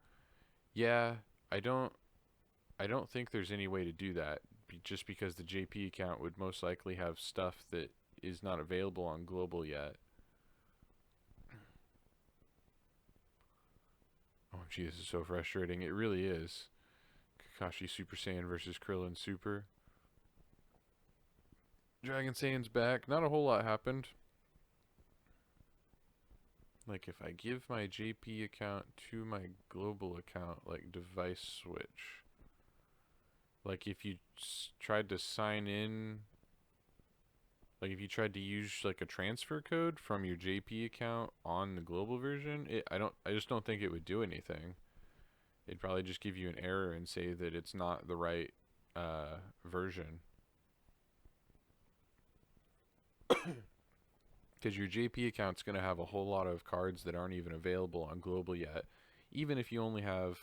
Yeah, I don't think there's any way to do that just because the JP account would most likely have stuff that is not available on global yet. gee, this is so frustrating. It really is. Kakashi Super Saiyan versus Krillin Super. Dragon Saiyan's back. Not a whole lot happened. Like, if I give my JP account to my global account, like, device switch. Like, if you tried to sign in, like, if you tried to use, like, a transfer code from your JP account on the global version, I just don't think it would do anything. It'd probably just give you an error and say that it's not the right, version. Because your JP account's going to have a whole lot of cards that aren't even available on global yet. Even if you only have,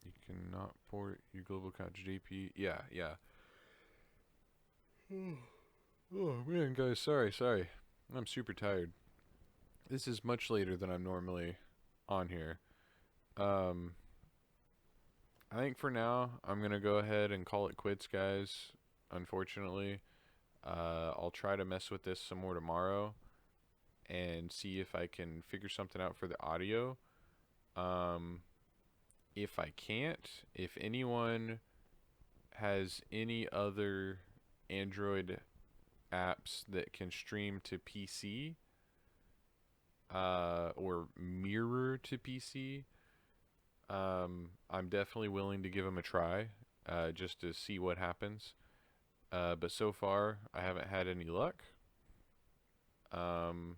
you cannot port your global account to JP. Yeah, yeah. Oh man, guys, sorry. I'm super tired. This is much later than I'm normally on here. I think for now, I'm going to go ahead and call it quits, guys. Unfortunately, I'll try to mess with this some more tomorrow and see if I can figure something out for the audio. If I can't, if anyone has any other Android apps that can stream to PC, or mirror to PC, I'm definitely willing to give them a try, just to see what happens. But so far, I haven't had any luck. The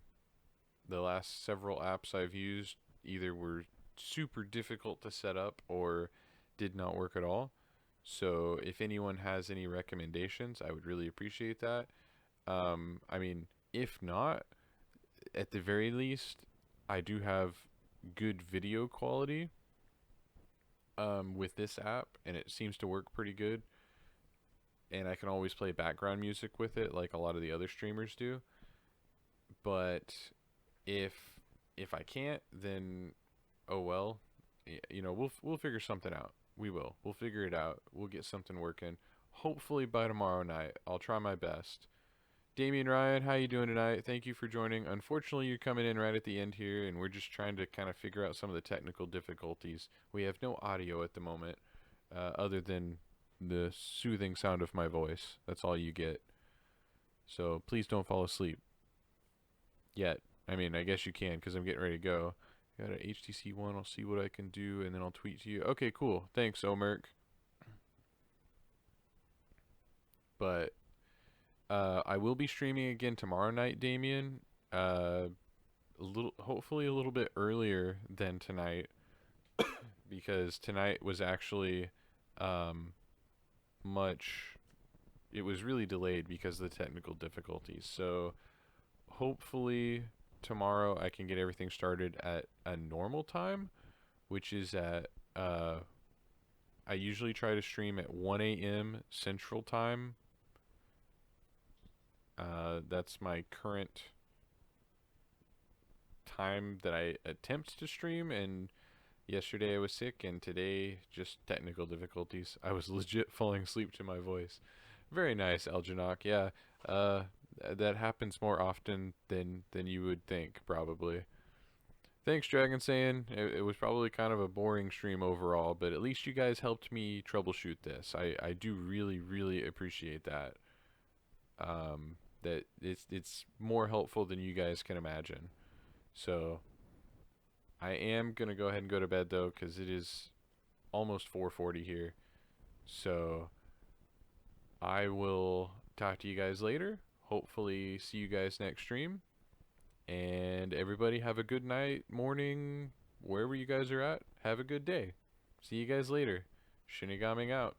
last several apps I've used either were super difficult to set up or did not work at all. So if anyone has any recommendations, I would really appreciate that. I mean, if not, at the very least, I do have good video quality with this app, and it seems to work pretty good. And I can always play background music with it, like a lot of the other streamers do. But if I can't, then oh well. You know, we'll figure something out. We will. We'll figure it out. We'll get something working. Hopefully by tomorrow night. I'll try my best. Damian Ryan, how you doing tonight? Thank you for joining. Unfortunately, you're coming in right at the end here, and we're just trying to kind of figure out some of the technical difficulties. We have no audio at the moment, other than the soothing sound of my voice. That's all you get. So please don't fall asleep. Yet. I mean, I guess you can, because I'm getting ready to go. Got an HTC One. I'll see what I can do, and then I'll tweet to you. Okay, cool. Thanks, Omerk. But I will be streaming again tomorrow night, Damien. Hopefully a little bit earlier than tonight, because tonight was actually much. It was really delayed because of the technical difficulties. So hopefully tomorrow I can get everything started at a normal time, which is at I usually try to stream at 1 a.m. Central Time. That's my current time that I attempt to stream, and yesterday I was sick, and today just technical difficulties. I was legit falling asleep to my voice. Very nice, Eljanok. Yeah, that happens more often than you would think, probably. Thanks, Dragon Saiyan. It was probably kind of a boring stream overall, but at least you guys helped me troubleshoot this. I do really appreciate that. That it's more helpful than you guys can imagine. So I am gonna go ahead and go to bed though, because it is almost 4:40 here. So I will talk to you guys later. Hopefully see you guys next stream. And everybody have a good night, morning, wherever you guys are at. Have a good day. See you guys later. ShinigamiNG out.